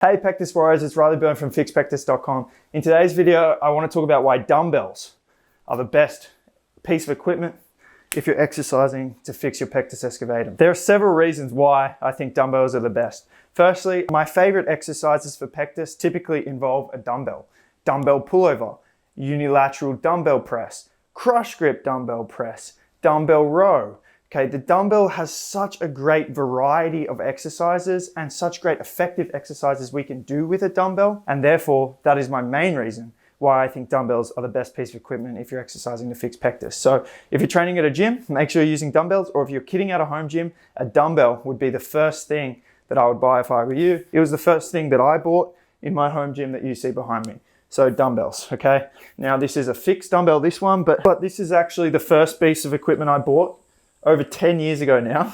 Hey Pectus Warriors, it's Riley Byrne from FixPectus.com. In today's video, I want to talk about why dumbbells are the best piece of equipment if you're exercising to fix your pectus excavatum. There are several reasons why I think dumbbells are the best. Firstly, my favorite exercises for pectus typically involve a dumbbell pullover, unilateral dumbbell press, crush grip dumbbell press, dumbbell row. Okay, the dumbbell has such a great variety of exercises and such great effective exercises we can do with a dumbbell. And therefore, that is my main reason why I think dumbbells are the best piece of equipment if you're exercising to fix pectus. So if you're training at a gym, make sure you're using dumbbells, or if you're kidding at a home gym, a dumbbell would be the first thing that I would buy if I were you. It was the first thing that I bought in my home gym that you see behind me. So dumbbells, okay? Now this is a fixed dumbbell, this one, but this is actually the first piece of equipment I bought over 10 years ago now.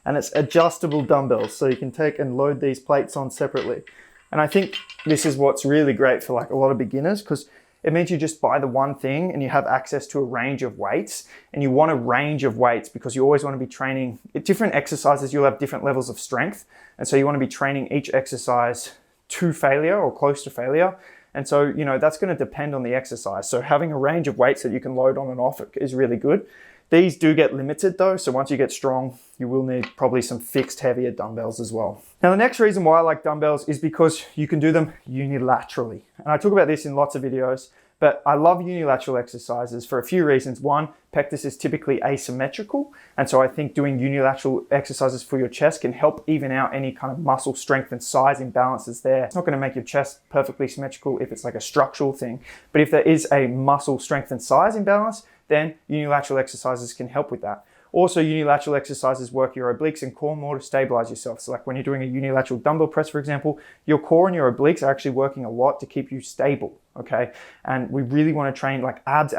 And it's adjustable dumbbells. So you can take and load these plates on separately. And I think this is what's really great for like a lot of beginners, because it means you just buy the one thing and you have access to a range of weights. And you want a range of weights because you always want to be training at different exercises. You'll have different levels of strength. And so you want to be training each exercise to failure or close to failure. And so, you know, that's going to depend on the exercise. So having a range of weights that you can load on and off is really good. These do get limited though, so once you get strong, you will need probably some fixed heavier dumbbells as well. Now the next reason why I like dumbbells is because you can do them unilaterally. And I talk about this in lots of videos, but I love unilateral exercises for a few reasons. One, pectus is typically asymmetrical, and so I think doing unilateral exercises for your chest can help even out any kind of muscle strength and size imbalances there. It's not going to make your chest perfectly symmetrical if it's like a structural thing, but if there is a muscle strength and size imbalance, then unilateral exercises can help with that. Also, unilateral exercises work your obliques and core more to stabilize yourself. So like when you're doing a unilateral dumbbell press, for example, your core and your obliques are actually working a lot to keep you stable, okay? And we really want to train like abs,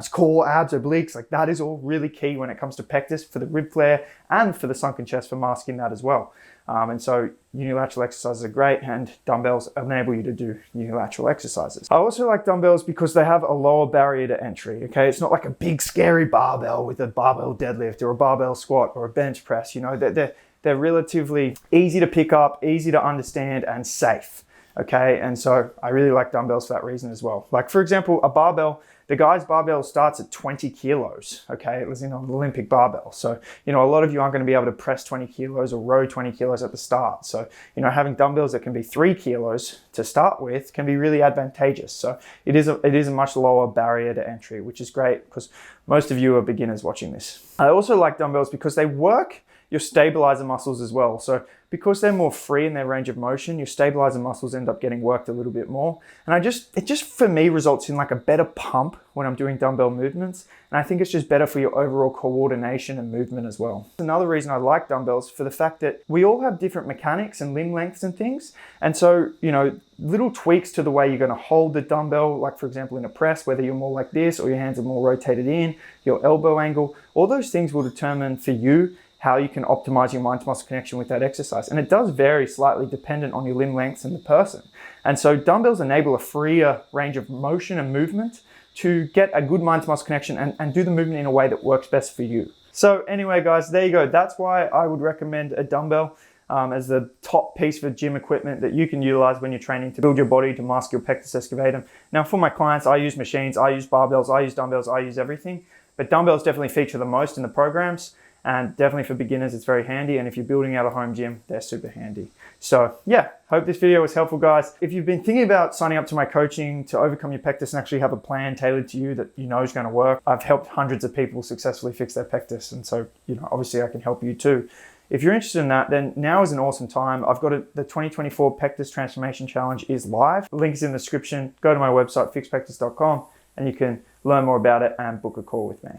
core, abs, obliques. Like that is all really key when it comes to pectus for the rib flare and for the sunken chest for masking that as well. And so unilateral exercises are great, and dumbbells enable you to do unilateral exercises. I also like dumbbells because they have a lower barrier to entry, okay? It's not like a big scary barbell with a barbell deadlift or a barbell squat or a bench press, you know? They're relatively easy to pick up, easy to understand, and safe, okay? And so I really like dumbbells for that reason as well. Like for example, a barbell, the guy's barbell starts at 20 kilos, okay? It was in an Olympic barbell. So, you know, a lot of you aren't going to be able to press 20 kilos or row 20 kilos at the start. So, you know, having dumbbells that can be 3 kilos to start with can be really advantageous. So it is a much lower barrier to entry, which is great because most of you are beginners watching this. I also like dumbbells because they work your stabilizer muscles as well. So because they're more free in their range of motion, your stabilizer muscles end up getting worked a little bit more. And it just for me results in like a better pump when I'm doing dumbbell movements. And I think it's just better for your overall coordination and movement as well. Another reason I like dumbbells for the fact that we all have different mechanics and limb lengths and things. And so, you know, little tweaks to the way you're going to hold the dumbbell, like for example in a press, whether you're more like this or your hands are more rotated in, your elbow angle, all those things will determine for you how you can optimize your mind-to-muscle connection with that exercise. And it does vary slightly dependent on your limb lengths and the person. And so dumbbells enable a freer range of motion and movement to get a good mind-to-muscle connection and do the movement in a way that works best for you. So anyway, guys, there you go. That's why I would recommend a dumbbell as the top piece for gym equipment that you can utilize when you're training to build your body to mask your pectus excavatum. Now for my clients, I use machines, I use barbells, I use dumbbells, I use everything. But dumbbells definitely feature the most in the programs. And definitely for beginners, it's very handy. And if you're building out a home gym, they're super handy. So yeah, hope this video was helpful, guys. If you've been thinking about signing up to my coaching to overcome your pectus and actually have a plan tailored to you that you know is going to work, I've helped hundreds of people successfully fix their pectus. And so, you know, obviously I can help you too. If you're interested in that, then now is an awesome time. I've got the 2024 Pectus Transformation Challenge is live. The link is in the description. Go to my website, fixpectus.com, and you can learn more about it and book a call with me.